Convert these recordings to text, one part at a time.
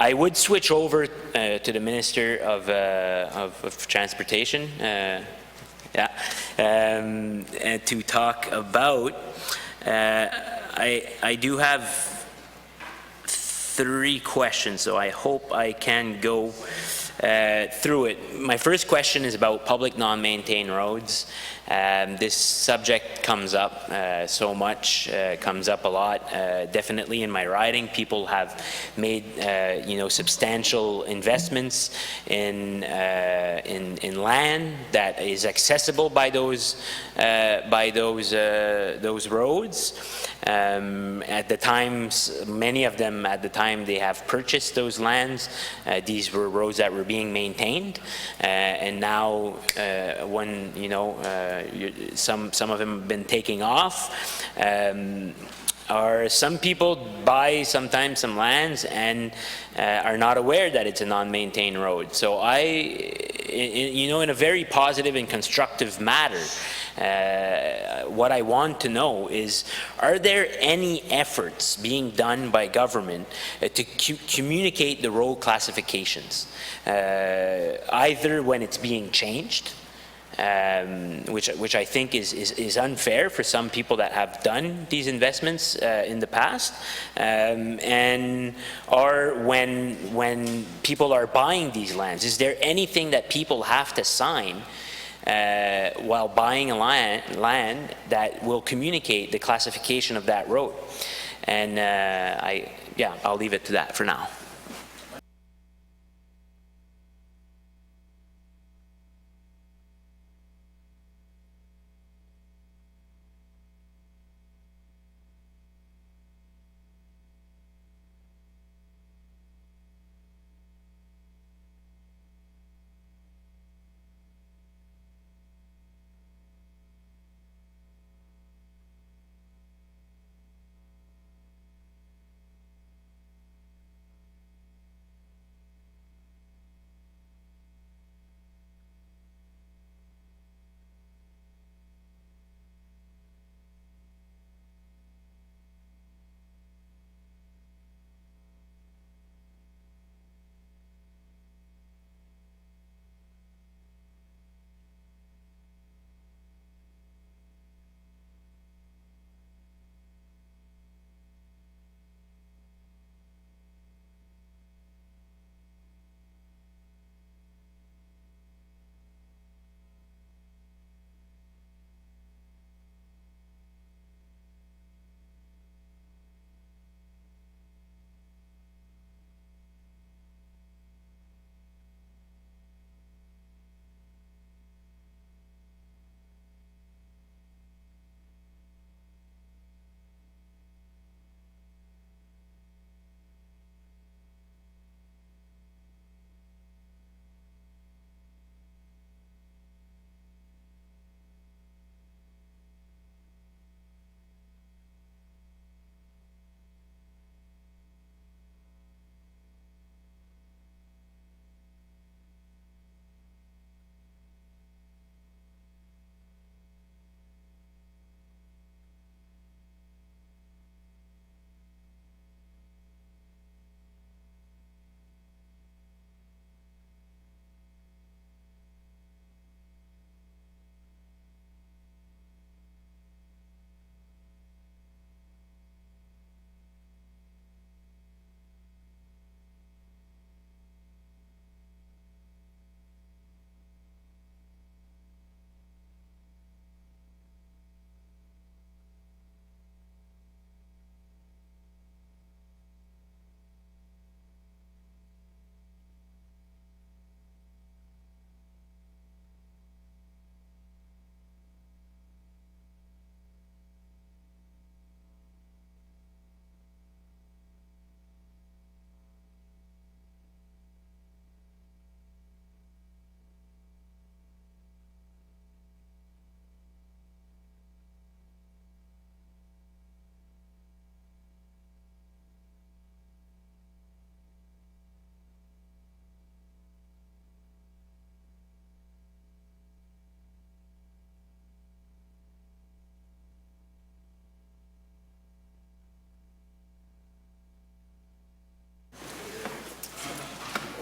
I would switch over to the Minister of Transportation, and to talk about. I do have 3 questions, so I hope I can go through it. My first question is about public non-maintained roads. This subject comes up so much, comes up a lot. Definitely in my riding, people have made substantial investments in land that is accessible by those roads. At the times, many of them at the time they have purchased those lands, these were roads that were being maintained, and now when some of them have been taking off, or some people buy sometimes some lands and are not aware that it's a non-maintained road. So in a very positive and constructive manner, what I want to know is, are there any efforts being done by government to communicate the road classifications, either when it's being changed, which I think is unfair for some people that have done these investments in the past, or when people are buying these lands? Is there anything that people have to sign while buying a land that will communicate the classification of that road? And I'll leave it to that for now.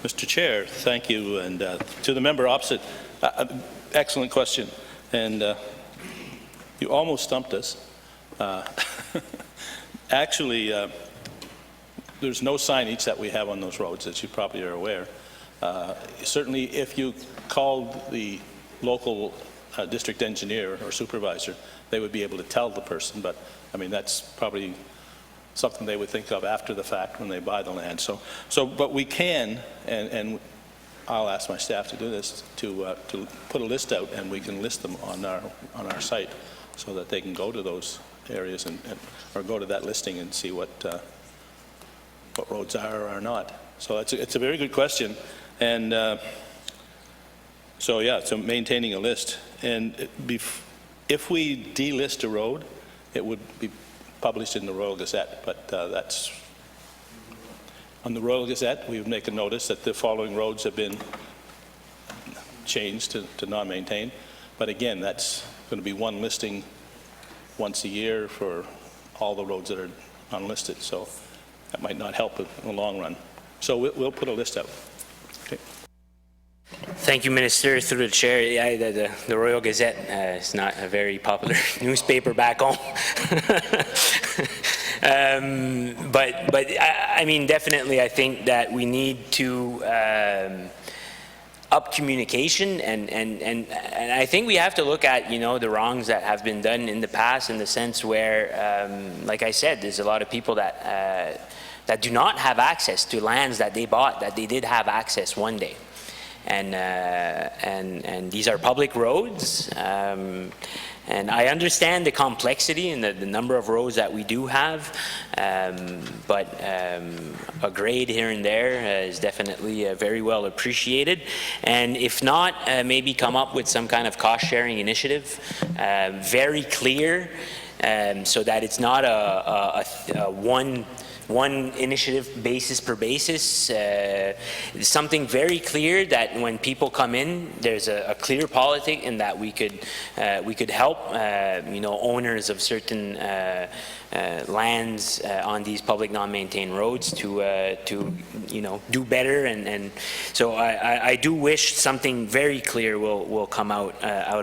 Mr. Chair, thank you, and to the member opposite, excellent question, and you almost stumped us. Actually, there's no signage that we have on those roads, as you probably are aware. Certainly, if you called the local district engineer or supervisor, they would be able to tell the person, but I mean, that's probably something they would think of after the fact when they buy the land. But we can, and I'll ask my staff to do this, to put a list out, and we can list them on our site so that they can go to those areas or go to that listing and see what roads are or are not. So it's a very good question, and so yeah, so maintaining a list, and if we delist a road, it would be published in the Royal Gazette, but that's on the Royal Gazette. We would make a notice that the following roads have been changed to non-maintained, but again, that's going to be one listing once a year for all the roads that are unlisted, so that might not help in the long run. So we'll put a list out. Okay. Thank you, Minister. Through the chair, yeah, the Royal Gazette is not a very popular newspaper back home. But I mean, definitely, I think that we need to up communication, and I think we have to look at, you know, the wrongs that have been done in the past, in the sense where, like I said, there's a lot of people that that do not have access to lands that they bought, that they did have access one day. And these are public roads, and I understand the complexity and the number of roads that we do have, but a grade here and there is definitely very well appreciated, and if not, maybe come up with some kind of cost-sharing initiative, very clear, so that it's not a one initiative basis per basis, something very clear that when people come in, there's a clear politic, and that we could help you know, owners of certain lands on these public non-maintained roads to you know, do better, and so I do wish something very clear will come out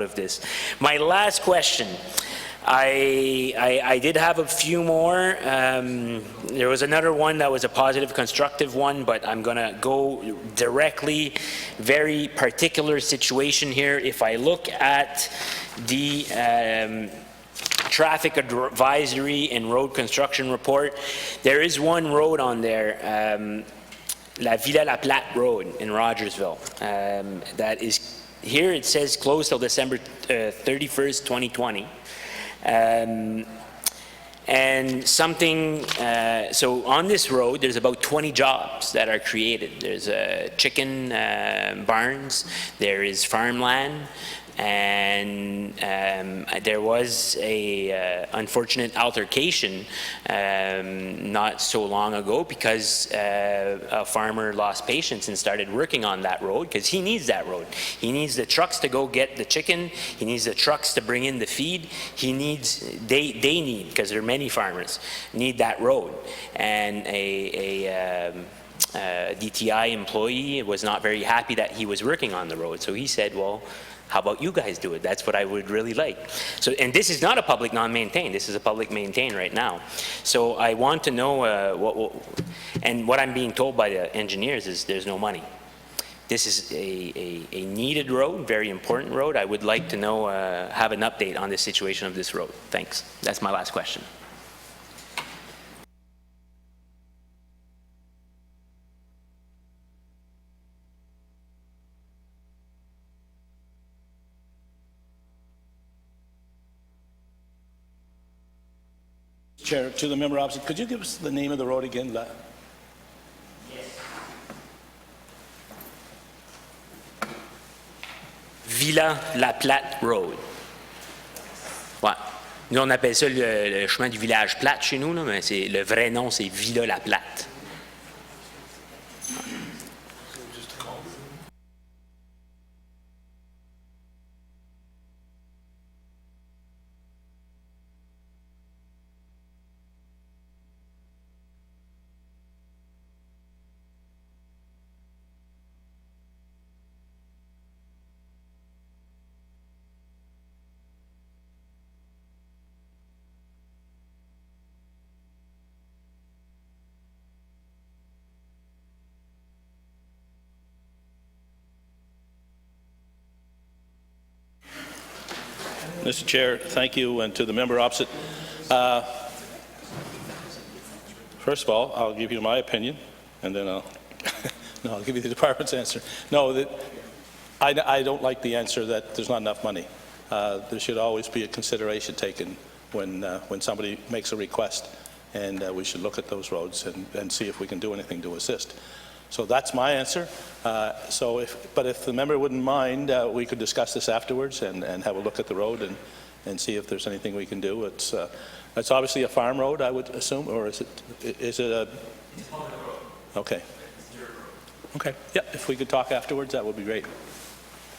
of this. My last question. I did have a few more. There was another one that was a positive, constructive one, but I'm going to go directly, very particular situation here. If I look at the traffic advisory and road construction report, there is one road on there, La Villa La Platte Road in Rogersville, that is, here it says closed till December 31st, 2020. And something, so on this road, there's about 20 jobs that are created. There's chicken barns, there is farmland, and there was a unfortunate altercation not so long ago, because a farmer lost patience and started working on that road, because he needs that road. He needs the trucks to go get the chicken, he needs the trucks to bring in the feed, he needs, they need, because there are many farmers, need that road. And a DTI employee was not very happy that he was working on the road, so he said, well, how about you guys do it? That's what I would really like. So, and this is not a public non-maintained, this is a public maintained right now. So I want to know and what I'm being told by the engineers is there's no money. This is a needed road, very important road. I would like to know, have an update on the situation of this road. Thanks. That's my last question. Chair, to the member opposite, could you give us the name of the road again? Yes. Villa La Platte Road. Ouais. Nous, on appelle ça le chemin du village plate chez nous, là, mais le vrai nom, c'est Villa La Platte. Mr. Chair, thank you, and to the member opposite. First of all, I'll give you my opinion, and then I'll I'll give you the department's answer. No, I don't like the answer that there's not enough money. There should always be a consideration taken when somebody makes a request, and we should look at those roads and see if we can do anything to assist. So that's my answer. But if the member wouldn't mind, we could discuss this afterwards and have a look at the road and see if there's anything we can do. It's obviously a farm road, I would assume, or is it a? Okay. Okay. Yeah. If we could talk afterwards, that would be great.